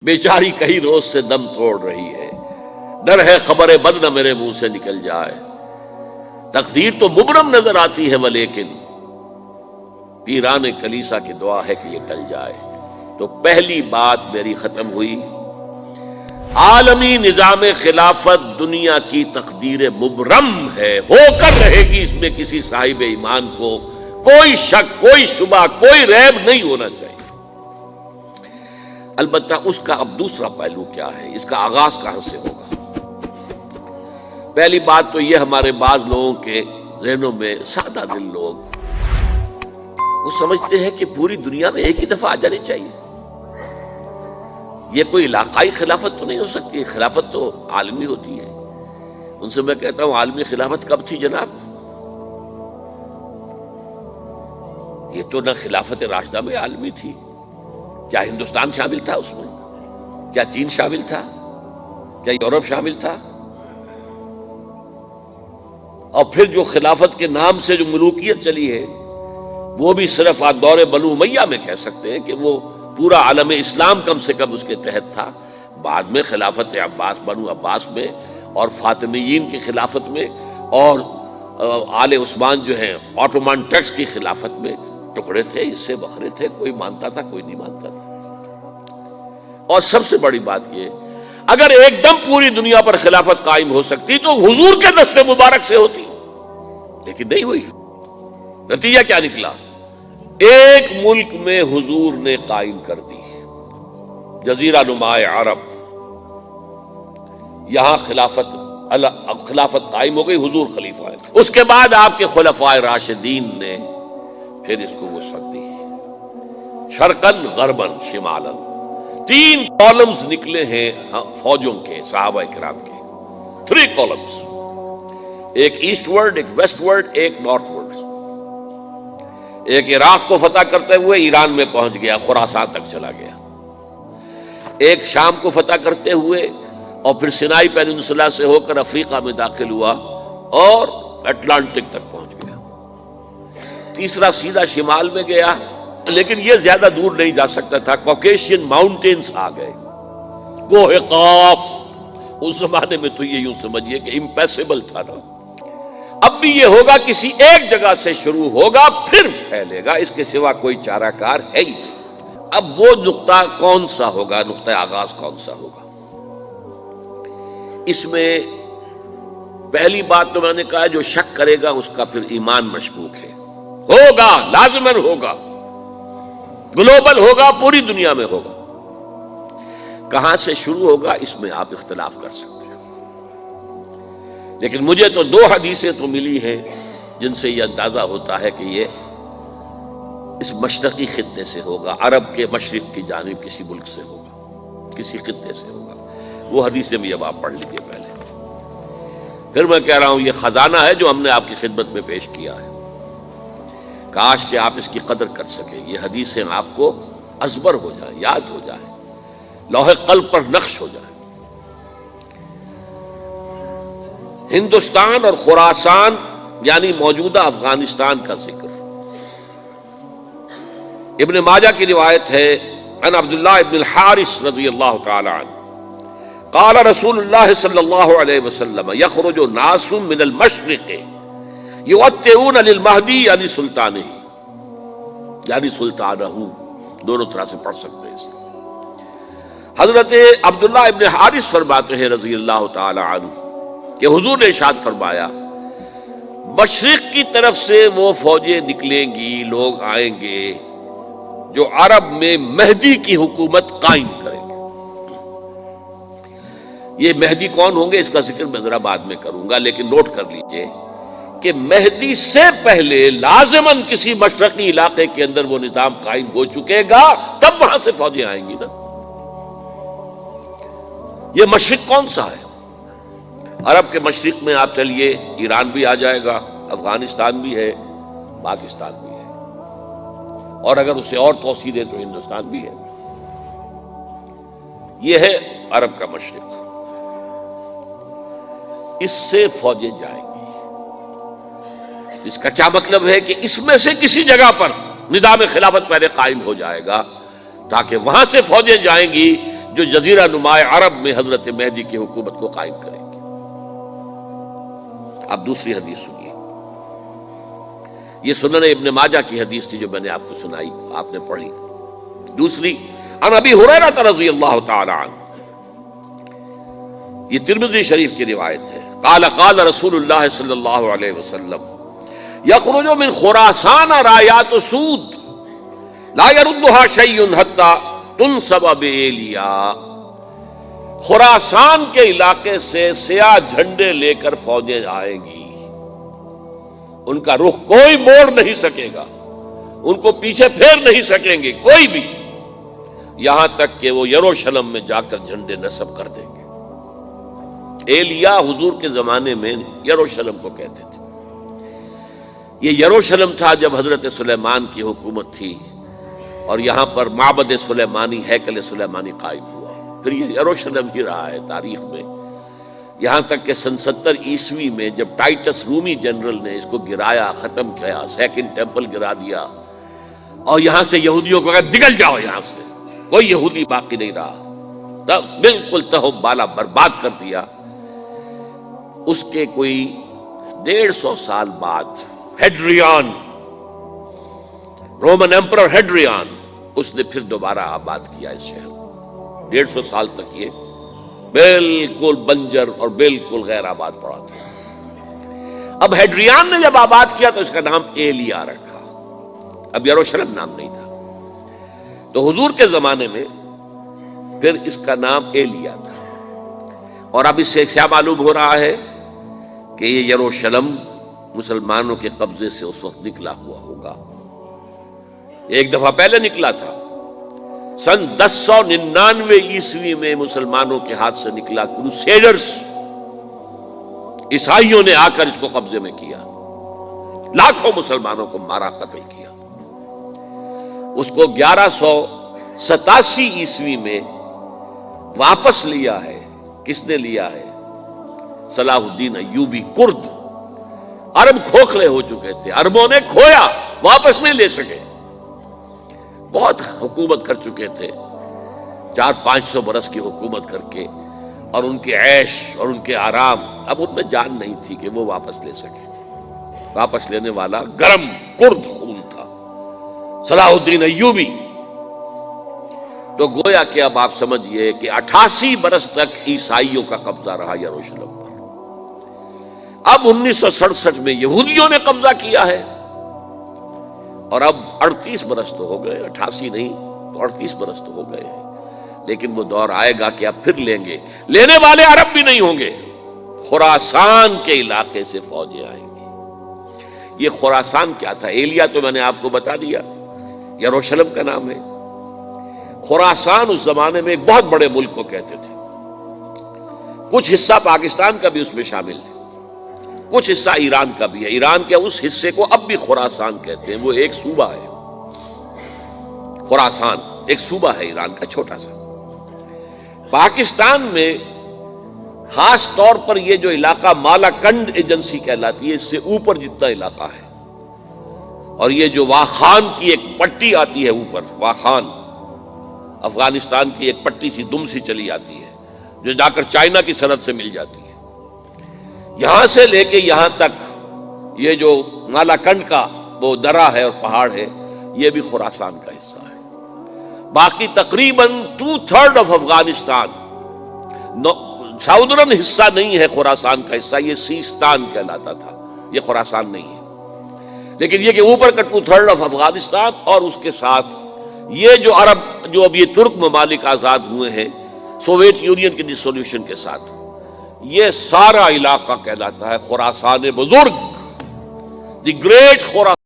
بیچاری کئی روز سے دم توڑ رہی ہے، ڈر ہے خبر بد نہ میرے منہ سے نکل جائے۔ تقدیر تو مبرم نظر آتی ہے ولیکن پیران کلیسا کی دعا ہے کہ یہ ٹل جائے۔ تو پہلی بات میری ختم ہوئی، عالمی نظام خلافت دنیا کی تقدیر مبرم ہے، ہو کر رہے گی، اس میں کسی صاحب ایمان کو کوئی شک، کوئی شبہ، کوئی ریب نہیں ہونا چاہیے۔ البتہ اس کا اب دوسرا پہلو کیا ہے، اس کا آغاز کہاں سے ہوگا؟ پہلی بات تو یہ، ہمارے بعض لوگوں کے ذہنوں میں، سادہ دل لوگ وہ سمجھتے ہیں کہ پوری دنیا میں ایک ہی دفعہ آ جانی چاہیے۔ یہ کوئی علاقائی خلافت تو نہیں ہو سکتی، خلافت تو عالمی ہوتی ہے۔ ان سے میں کہتا ہوں، عالمی خلافت کب تھی جناب؟ یہ تو نہ خلافت راشدہ میں عالمی تھی، کیا ہندوستان شامل تھا اس میں؟ کیا چین شامل تھا؟ کیا یورپ شامل تھا؟ اور پھر جو خلافت کے نام سے جو ملوکیت چلی ہے، وہ بھی صرف دور بنو امیہ میں کہہ سکتے ہیں کہ وہ پورا عالم اسلام کم سے کم اس کے تحت تھا۔ بعد میں خلافت عباس، بنو عباس میں اور فاطمیین کی خلافت میں اور آل عثمان جو ہیں آٹومان ٹرکس کی خلافت میں ٹکڑے تھے، اس سے بکھرے تھے، کوئی مانتا تھا، کوئی نہیں مانتا تھا۔ اور سب سے بڑی بات یہ، اگر ایک دم پوری دنیا پر خلافت قائم ہو سکتی تو حضور کے دست مبارک سے ہوتی، لیکن نہیں ہوئی۔ نتیجہ کیا نکلا؟ ایک ملک میں حضور نے قائم کر دی، جزیرہ نما عرب، یہاں خلافت قائم ہو گئی، حضور خلیفہ ہے۔ اس کے بعد آپ کے خلفائے راشدین نے پھر اس کو وسعت دی، شرقاً غرباً شمالاً۔ 3 کالمز نکلے ہیں فوجوں کے، صحابہ کرام کے، 3 کالمز، ایک ایسٹ ورڈ، ایک ویسٹ ورڈ، ایک نارتھ ورڈ۔ ایک عراق کو فتح کرتے ہوئے ایران میں پہنچ گیا، خراسان تک چلا گیا۔ ایک شام کو فتح کرتے ہوئے اور پھر سینائی پیننسولا سے ہو کر افریقہ میں داخل ہوا اور اٹلانٹک تک پہنچ گیا۔ تیسرا سیدھا شمال میں گیا، لیکن یہ زیادہ دور نہیں جا سکتا تھا، کوکیشین ماؤنٹینز آ گئے، کوہ قاف۔ اس زمانے میں تو یہ یوں سمجھیے کہ امپیسیبل تھا نا۔ اب بھی یہ ہوگا، کسی ایک جگہ سے شروع ہوگا پھر پھیلے گا، اس کے سوا کوئی چارہ کار ہے ہی نہیں۔ اب وہ نقطہ کون سا ہوگا، نقطہ آغاز کون سا ہوگا؟ اس میں پہلی بات تو میں نے کہا، جو شک کرے گا اس کا پھر ایمان مشکوک ہے۔ ہوگا، لازماً ہوگا، گلوبل ہوگا، پوری دنیا میں ہوگا۔ کہاں سے شروع ہوگا اس میں آپ اختلاف کر سکتے ہیں، لیکن مجھے تو 2 حدیثیں تو ملی ہیں جن سے یہ اندازہ ہوتا ہے کہ یہ اس مشرقی خطے سے ہوگا، عرب کے مشرق کی جانب کسی ملک سے ہوگا، کسی خطے سے ہوگا۔ وہ حدیثیں بھی اب آپ پڑھ لیجیے پہلے۔ پھر میں کہہ رہا ہوں، یہ خزانہ ہے جو ہم نے آپ کی خدمت میں پیش کیا ہے، کاش کہ آپ اس کی قدر کر سکیں، یہ حدیثیں آپ کو ازبر ہو جائیں، یاد ہو جائیں، لوح قلب پر نقش ہو جائیں۔ ہندوستان اور خراسان یعنی موجودہ افغانستان کا ذکر۔ ابن ماجہ کی روایت ہے، عن عبداللہ ابن الحارث رضی اللہ تعالی عنہ قال رسول اللہ صلی اللہ علیہ وسلم یخرج ناس من المشرق یؤتئون للمہدی یعنی سلطانہ، یعنی سلطانہ، دونوں طرح سے پڑھ سکتے ہیں۔ حضرت عبداللہ ابن حارث فرماتے ہیں رضی اللہ تعالی عنہ کہ حضور نے ارشاد فرمایا، مشرق کی طرف سے وہ فوجیں نکلیں گی، لوگ آئیں گے جو عرب میں مہدی کی حکومت قائم کریں گے۔ یہ مہدی کون ہوں گے اس کا ذکر میں ذرا بعد میں کروں گا، لیکن نوٹ کر لیجئے کہ مہدی سے پہلے لازماً کسی مشرقی علاقے کے اندر وہ نظام قائم ہو چکے گا، تب وہاں سے فوجیں آئیں گی نا۔ یہ مشرق کون سا ہے؟ عرب کے مشرق میں آپ چلیے، ایران بھی آ جائے گا، افغانستان بھی ہے، پاکستان بھی ہے، اور اگر اسے اور توسیع دیں تو ہندوستان بھی ہے۔ یہ ہے عرب کا مشرق، اس سے فوجیں جائیں گی۔ اس کا کیا مطلب ہے کہ اس میں سے کسی جگہ پر نظام خلافت پہلے قائم ہو جائے گا، تاکہ وہاں سے فوجیں جائیں گی جو جزیرہ نمائے عرب میں حضرت مہدی کی حکومت کو قائم کریں گے۔ اب دوسری حدیث سنیے، یہ سنن ابن ماجہ کی حدیث تھی جو میں نے آپ کو سنائی، آپ نے پڑھی۔ دوسری عن ابی ہریرہ رضی اللہ تعالی عنہ، یہ ترمذی شریف کی روایت ہے، قال قال رسول اللہ صلی اللہ علیہ وسلم یخرج من خراسان رایات سود لا يردها شیء حتی تنصب بایلیا، خراسان کے علاقے سے سیاہ جھنڈے لے کر فوجیں آئیں گی، ان کا رخ کوئی موڑ نہیں سکے گا، ان کو پیچھے پھیر نہیں سکیں گے کوئی بھی، یہاں تک کہ وہ یروشلم میں جا کر جھنڈے نصب کر دیں گے۔ ایلیا حضور کے زمانے میں یروشلم کو کہتے تھے۔ یہ یروشلم تھا جب حضرت سلیمان کی حکومت تھی اور یہاں پر معبد سلیمانی، ہیکل سلیمانی قائم ہوا، پھر یہ یروشلم ہی رہا ہے تاریخ میں، یہاں تک کہ سن 70 عیسوی میں جب ٹائٹس رومی جنرل نے اس کو گرایا، ختم کیا، سیکنڈ ٹیمپل گرا دیا اور یہاں سے یہودیوں کو کہا نکل جاؤ، یہاں سے کوئی یہودی باقی نہیں رہا، تب بالکل تہو بالا برباد کر دیا۔ اس کے کوئی 150 سال بعد ہیڈریان، رومن ایمپرر ہیڈریان، اس نے پھر دوبارہ آباد کیا اس شہر کو۔ 150 سال تک یہ بالکل بنجر اور بالکل غیر آباد پڑا تھا۔ اب ہیڈریان نے جب آباد کیا تو اس کا نام ایلیا رکھا، اب یروشلم نام نہیں تھا، تو حضور کے زمانے میں پھر اس کا نام ایلیا تھا۔ اور اب اس سے کیا معلوم ہو رہا ہے کہ یہ یروشلم مسلمانوں کے قبضے سے اس وقت نکلا ہوا ہوگا، ایک دفعہ پہلے نکلا تھا، سن 1099 عیسوی میں مسلمانوں کے ہاتھ سے نکلا، کروسیڈرز عیسائیوں نے آ کر اس کو قبضے میں کیا، لاکھوں مسلمانوں کو مارا، قتل کیا۔ اس کو 1187 عیسوی میں واپس لیا ہے، کس نے لیا ہے؟ صلاح الدین ایوبی کرد۔ عرب کھوکھلے ہو چکے تھے، عربوں نے کھویا، واپس نہیں لے سکے، بہت حکومت کر چکے تھے، 400-500 برس کی حکومت کر کے، اور ان کے عیش اور ان کے آرام، اب ان میں جان نہیں تھی کہ وہ واپس لے سکے۔ واپس لینے والا گرم کرد خون تھا، صلاح الدین ایوبی۔ تو گویا کہ اب آپ سمجھئے کہ 88 برس تک عیسائیوں کا قبضہ رہا یروشلم پر۔ اب 1967 میں یہودیوں نے قبضہ کیا ہے، اور اب 38 برس تو ہو گئے، 88 نہیں تو 38 برس تو ہو گئے ہیں، لیکن وہ دور آئے گا کہ اب پھر لیں گے، لینے والے عرب بھی نہیں ہوں گے، خراسان کے علاقے سے فوجیں آئیں گی۔ یہ خراسان کیا تھا؟ ایلیا تو میں نے آپ کو بتا دیا، یروشلم کا نام ہے۔ خراسان اس زمانے میں ایک بہت بڑے ملک کو کہتے تھے، کچھ حصہ پاکستان کا بھی اس میں شامل ہے، کچھ حصہ ایران کا بھی ہے، ایران کے اس حصے کو اب بھی خراسان کہتے ہیں، وہ ایک صوبہ ہے، خراسان ایک صوبہ ہے ایران کا چھوٹا سا۔ پاکستان میں خاص طور پر یہ جو علاقہ مالاکنڈ ایجنسی کہلاتی ہے، اس سے اوپر جتنا علاقہ ہے، اور یہ جو واخان کی ایک پٹی آتی ہے اوپر، واخان افغانستان کی ایک پٹی سی دم سی چلی آتی ہے جو جا کر چائنا کی سرحد سے مل جاتی ہے، یہاں سے لے کے یہاں تک یہ جو مالاکنڈ کا وہ درہ ہے اور پہاڑ ہے، یہ بھی خراسان کا حصہ ہے۔ باقی تقریباً 2/3 آف افغانستان، ساؤدرن حصہ نہیں ہے خراسان کا حصہ، یہ سیستان کہلاتا تھا، یہ خراسان نہیں ہے، لیکن یہ کہ اوپر کا 2/3 آف افغانستان، اور اس کے ساتھ یہ جو عرب، جو اب یہ ترک ممالک آزاد ہوئے ہیں سوویت یونین کی ڈسولوشن کے ساتھ، یہ سارا علاقہ کہلاتا ہے خراسان بزرگ، دی گریٹ خراسان۔